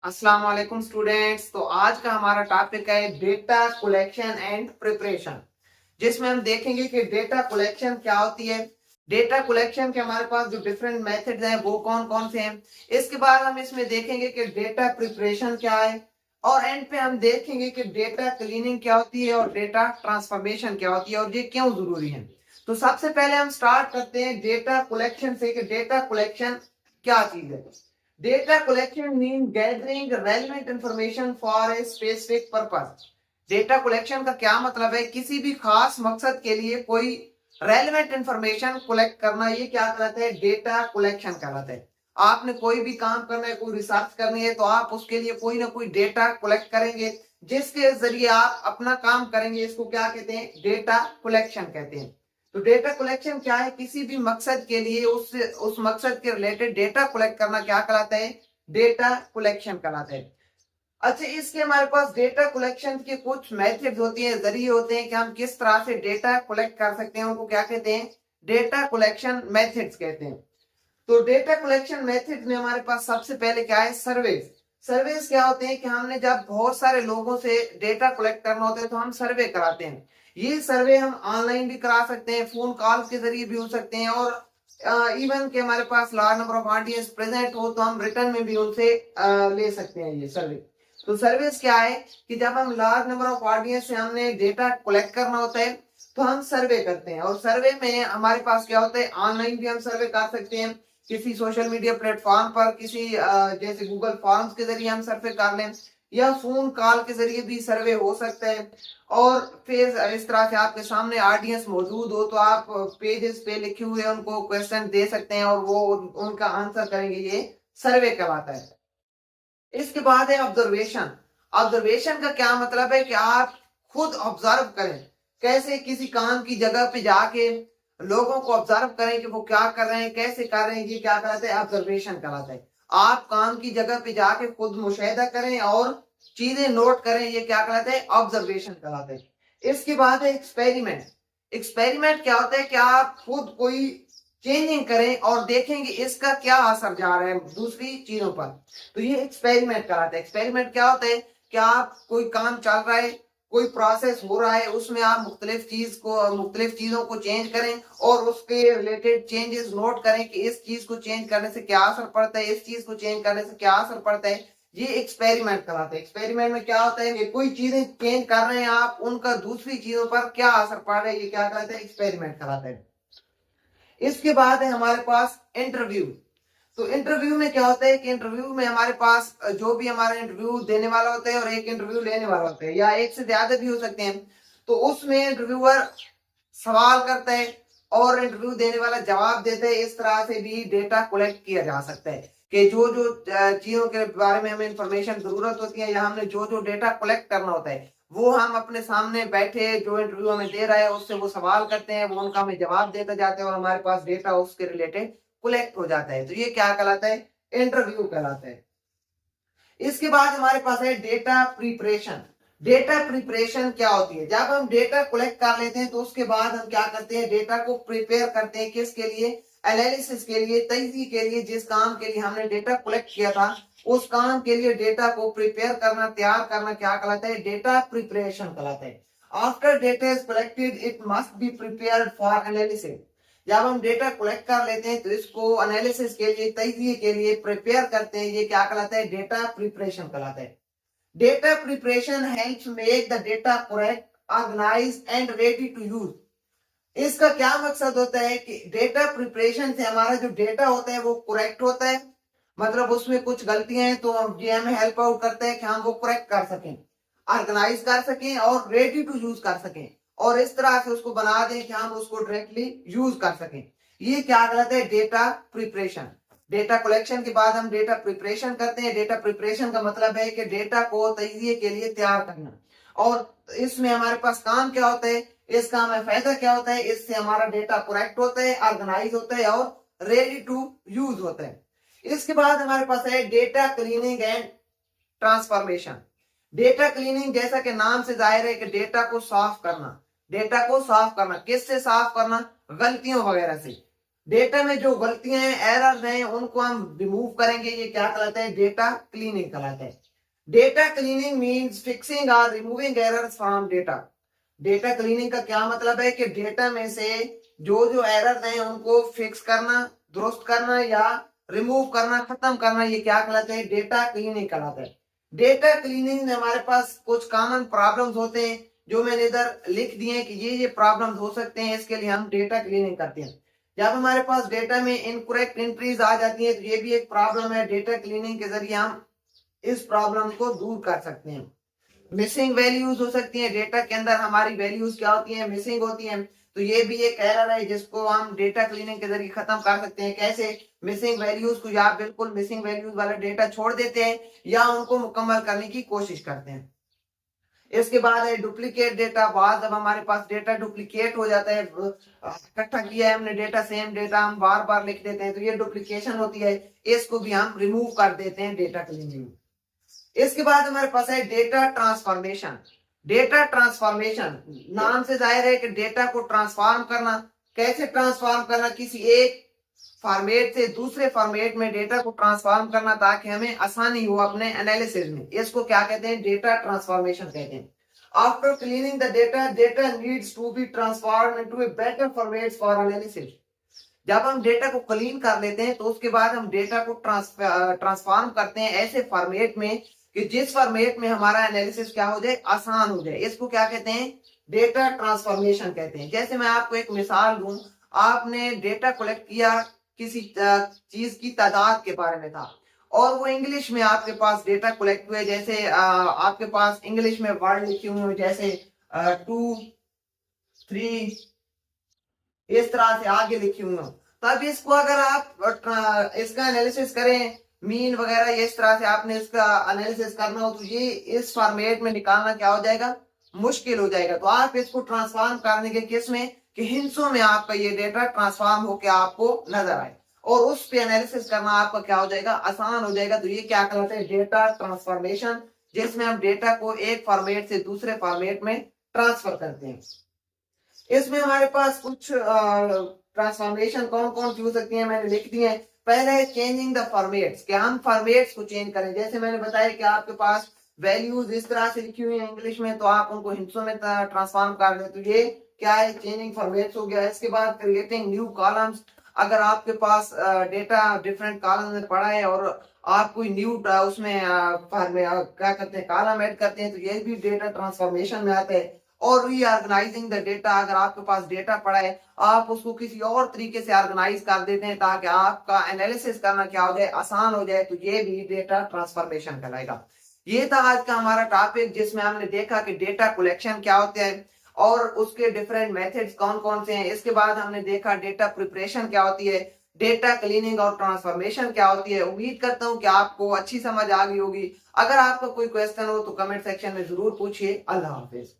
अस्सलाम वालेकुम स्टूडेंट्स। तो आज का हमारा टॉपिक है डेटा कलेक्शन एंड प्रिपरेशन, जिसमें हम देखेंगे कि डेटा कलेक्शन क्या होती है। डेटा कलेक्शन के हमारे पास जो डिफरेंट मेथड्स हैं वो कौन कौन से हैं। इसके बाद हम इसमें देखेंगे कि डेटा प्रिपरेशन क्या है, और एंड पे हम देखेंगे कि डेटा क्लीनिंग क्या होती है और डेटा ट्रांसफॉर्मेशन क्या होती है और ये क्यों जरूरी है। तो सबसे पहले हम स्टार्ट करते हैं डेटा कलेक्शन से कि डेटा कलेक्शन क्या चीज है। Data collection means gathering relevant information for a specific purpose. Data collection का क्या मतलब है? किसी भी खास मकसद के लिए कोई रेलेवेंट इंफॉर्मेशन कलेक्ट करना, ये क्या कहलाता है? डेटा कलेक्शन कहलाता है। आपने कोई भी काम करना है, कोई रिसर्च करनी है, तो आप उसके लिए कोई ना कोई डेटा कलेक्ट करेंगे, जिसके जरिए आप अपना काम करेंगे। इसको क्या कहते हैं? डेटा कलेक्शन कहते हैं। तो डेटा कलेक्शन क्या है? किसी भी मकसद के लिए उस मकसद के रिलेटेड डेटा कलेक्ट करना क्या कहलाता है? डेटा कलेक्शन कहलाता है। अच्छा, इसके हमारे पास डेटा कलेक्शन के कुछ मेथड्स होती हैं, जरिए होते हैं कि हम किस तरह से डेटा कलेक्ट कर सकते हैं। उनको क्या कहते हैं? डेटा कलेक्शन मेथड्स कहते हैं। तो डेटा कलेक्शन मेथड में हमारे पास सबसे पहले क्या है? सर्वेस। सर्वेस क्या होते हैं कि हमने जब बहुत सारे लोगों से डेटा कलेक्ट करना होता है तो हम सर्वे कराते हैं। ये सर्वे हम ऑनलाइन भी करा सकते हैं, फोन कॉल के जरिए भी हो सकते हैं, और इवन के हमारे पास large number of audience present हो तो हम रिटर्न में भी उनसे ले सकते हैं ये सर्वे। तो सर्वेस क्या है कि जब हम लार्ज नंबर ऑफ ऑडियंस से हमने डेटा कलेक्ट करना होता है तो हम सर्वे करते हैं। और सर्वे में हमारे पास क्या होता है? ऑनलाइन भी हम सर्वे कर सकते हैं, किसी सोशल मीडिया प्लेटफॉर्म पर, किसी जैसे गूगल फॉर्म्स के जरिए हम सर्वे कर लें, या फोन कॉल के जरिए भी सर्वे हो सकता है। और फिर इस तरह से आपके सामने ऑडियंस मौजूद हो तो आप पेजेस पे लिखे हुए उनको क्वेश्चन दे सकते हैं और वो उनका आंसर करेंगे। ये सर्वे कहलाता है। इसके बाद है ऑब्जर्वेशन। ऑब्जर्वेशन का क्या मतलब है कि आप खुद ऑब्जर्व करें, कैसे किसी काम की जगह पे जाके लोगों को ऑब्जर्व करें कि वो क्या कर रहे हैं, कैसे कर रहे हैं। ये क्या कहलाता है? ऑब्जर्वेशन कहलाता है। आप काम की जगह पे जाके खुद मुशाहिदा करें और चीजें नोट करें, ये क्या कहलाता है? ऑब्जर्वेशन कहलाता है। इसके बाद है एक्सपेरिमेंट। एक्सपेरिमेंट क्या होता है कि आप खुद कोई चेंजिंग करें और देखेंगे इसका क्या असर जा रहा है दूसरी चीजों पर। तो ये एक्सपेरिमेंट कहलाता है। एक्सपेरिमेंट क्या होता है कि आप कोई काम चल रहा है, कोई प्रोसेस हो रहा है, उसमें आप मुख्तलिफ चीजों को चेंज करें और उसके रिलेटेड चेंजेस नोट करें कि इस चीज को चेंज करने से क्या असर पड़ता है, इस चीज को चेंज करने से क्या असर पड़ता है। ये एक्सपेरिमेंट कहलाता है। एक्सपेरिमेंट में क्या होता है कि कोई चीजें चेंज कर रहे हैं आप, उनका दूसरी चीजों पर क्या असर पड़ रहा है, ये क्या कहलाता है? एक्सपेरिमेंट कहलाता है। इसके बाद है हमारे पास इंटरव्यू। तो इंटरव्यू में क्या होता है कि इंटरव्यू में हमारे पास जो भी हमारा इंटरव्यू देने वाला होता है और एक इंटरव्यू लेने वाला होता है, या एक से ज्यादा भी हो सकते हैं। तो उसमें इंटरव्यूअर सवाल करता है और इंटरव्यू देने वाला जवाब देता है। इस तरह से भी डेटा कलेक्ट किया जा सकता है कि जो जो चीजों के बारे में हमें इंफॉर्मेशन जरूरत होती है या हमने जो जो डेटा कलेक्ट करना होता है, वो हम अपने सामने बैठे जो इंटरव्यू हमें दे रहा है उससे वो सवाल करते हैं, वो उनका हमें जवाब देता जाते हैं और हमारे पास डेटा उसके रिलेटेड कलेक्ट हो जाता है। तो ये क्या कहलाता है? इंटरव्यू कहलाता है। इसके बाद हमारे पास है डेटा प्रिपरेशन। डेटा प्रिपरेशन क्या होती है? जब हम डेटा कलेक्ट कर लेते हैं तो उसके बाद हम क्या करते हैं? डेटा को प्रिपेयर करते हैं। किसके लिए? एनालिसिस के लिए, तजज़िये के लिए। जिस काम के लिए हमने डेटा कलेक्ट किया था उस काम के लिए डेटा को प्रिपेयर करना, तैयार करना क्या कहलाता है? डेटा प्रिपरेशन कहलाता है। After data is collected it must be prepared for analysis. जब हम डेटा कलेक्ट कर लेते हैं तो इसको एनालिसिस के लिए, तजज़िये के लिए प्रिपेयर करते हैं। ये क्या कहलाता है? डेटा प्रिपरेशन कहलाता है। Data preparation helps make the data correct, organise and ready to use. इसका क्या मकसद होता है कि डेटा प्रिपरेशन से हमारा जो डेटा होता है वो करेक्ट होता है, मतलब उसमें कुछ गलतियां हैं तो ये हमें हेल्प आउट करता है कि हम वो करेक्ट कर सकें, ऑर्गेनाइज कर सकें और रेडी टू यूज कर सकें, और इस तरह से उसको बना दें कि हम उसको डायरेक्टली यूज कर सकें। ये क्या कहलाता है? Data preparation. डेटा कलेक्शन के बाद हम डेटा प्रिपरेशन करते हैं। डेटा प्रिपरेशन का मतलब है कि डेटा को तजज़िये के लिए तैयार करना। और इसमें हमारे पास काम क्या होता है, इसका हमें फायदा क्या होता है? इससे हमारा डेटा करेक्ट होता है, ऑर्गेनाइज होता है और रेडी टू यूज होता है। इसके बाद हमारे पास है data cleaning and transformation. Data cleaning जैसा कि नाम से जाहिर है कि डेटा को साफ करना। डेटा को साफ करना किससे साफ करना? गलतियों वगैरह से। डेटा में जो गलतियां हैं, एरर हैं, उनको हम रिमूव करेंगे। ये क्या कहलाता है? डेटा क्लीनिंग कहलाता है। डेटा क्लीनिंग मीन्स फिक्सिंग और removing errors from data. Data cleaning का क्या मतलब है कि डेटा में से जो जो एरर हैं उनको फिक्स करना, दुरुस्त करना या रिमूव करना, खत्म करना, ये क्या कहलाता है? डेटा क्लीनिंग कहलाता है। डेटा क्लीनिंग में हमारे पास कुछ कॉमन प्रॉब्लम्स होते हैं जो मैंने इधर लिख दिए हैं कि ये प्रॉब्लम्स हो सकते हैं, इसके लिए हम डेटा क्लीनिंग करते हैं। जब हमारे पास डेटा में इनकरेक्ट एंट्रीज आ जाती है तो ये भी एक प्रॉब्लम है। डेटा क्लीनिंग के जरिए हम इस प्रॉब्लम को दूर कर सकते हैं। मिसिंग वैल्यूज हो सकती हैं, डेटा के अंदर हमारी वैल्यूज क्या होती हैं? मिसिंग होती हैं। तो ये भी एक एरर है जिसको हम डेटा क्लीनिंग के जरिए खत्म कर सकते हैं। कैसे? मिसिंग वैल्यूज को या बिल्कुल मिसिंग वैल्यूज वाला डेटा छोड़ देते हैं या उनको मुकम्मल करने की कोशिश करते हैं। इसके बाद है डुप्लीकेट डेटा। बाद जब हमारे पास डेटा डुप्लीकेट हो जाता है, इकट्ठा किया है हमने डेटा, सेम डेटा हम बार बार लिख देते हैं, तो ये डुप्लीकेशन होती है, इसको भी हम रिमूव कर देते हैं डेटा क्लीनिंग में। इसके बाद हमारे पास है डेटा ट्रांसफॉर्मेशन। डेटा ट्रांसफॉर्मेशन नाम से जाहिर है कि डेटा को ट्रांसफॉर्म करना। कैसे ट्रांसफॉर्म करना? किसी एक फॉर्मेट से दूसरे फॉर्मेट में डेटा को ट्रांसफॉर्म करना ताकि हमें आसानी हो अपने एनालिसिस में। इसको क्या कहते हैं? डेटा ट्रांसफॉर्मेशन कहते हैं। After cleaning the data, data needs to be transform into a better format for analysis. जब हम डेटा को क्लीन कर लेते हैं तो उसके बाद हम डेटा को ट्रांसफॉर्म करते हैं ऐसे फॉर्मेट में कि जिस फॉर्मेट में हमारा एनालिसिस क्या हो जाए? आसान हो जाए। इसको क्या कहते हैं? डेटा ट्रांसफॉर्मेशन कहते हैं। जैसे मैं आपको एक मिसाल दूं, आपने डेटा कलेक्ट किया, किसी चीज की तादाद के बारे में था और वो इंग्लिश में आपके पास डेटा कलेक्ट हुए। जैसे आपके पास इंग्लिश में वर्ड लिखे हुए जैसे 2, 3, इस तरह से आगे लिखी हुई हो। तब इसको अगर आप इसका एनालिसिस करें, मीन वगैरह इस तरह से आपने इसका एनालिसिस करना हो तो ये इस फॉर्मेट में निकालना क्या हो जाएगा? मुश्किल हो जाएगा। तो आप इसको ट्रांसफॉर्म करने के किस में कि हिंसों में आपका ये डेटा ट्रांसफॉर्म होकर आपको नजर आए और उस पे एनालिसिस करना आपका क्या हो जाएगा? आसान हो जाएगा। तो ये क्या कहलाता है? डेटा ट्रांसफॉर्मेशन, जिसमें हम डेटा को एक फॉर्मेट से दूसरे फॉर्मेट में ट्रांसफर करते हैं। इसमें हमारे पास कुछ ट्रांसफॉर्मेशन कौन कौन सी हो सकती है, मैंने लिख दी है। पहला है चेंजिंग द फॉर्मेट्स, कि हम फॉर्मेट्स को चेंज करें। जैसे मैंने बताया कि आपके पास वैल्यूज इस तरह से लिखी हुई है इंग्लिश में, तो आप उनको हिंसों में ट्रांसफॉर्म कर दें, तो ये क्या है? चेंजिंग फॉर्मेट्स हो गया। इसके बाद क्रिएटिंग न्यू कॉलम्स। अगर आपके पास डेटा डिफरेंट कॉलम में पड़ा है और आप कोई न्यू उसमें क्या करते हैं? कॉलम ऐड करते हैं, तो ये भी डेटा ट्रांसफॉर्मेशन में आता है। और रीऑर्गेनाइजिंग द डेटा, अगर आपके पास डेटा पड़ा है आप उसको किसी और तरीके से ऑर्गेनाइज कर देते हैं ताकि आपका एनालिसिस करना क्या हो जाए? आसान हो जाए, तो ये भी डेटा ट्रांसफॉर्मेशन कहलाएगा। ये था आज का हमारा टॉपिक जिसमें हमने देखा कि डेटा कलेक्शन क्या होता है और उसके डिफरेंट मेथड्स कौन कौन से हैं। इसके बाद हमने देखा डेटा प्रिपरेशन क्या होती है, डेटा क्लीनिंग और ट्रांसफॉर्मेशन क्या होती है। उम्मीद करता हूं कि आपको अच्छी समझ आ गई होगी। अगर आपका कोई क्वेश्चन हो तो कमेंट सेक्शन में जरूर पूछिए। अल्लाह हाफिज।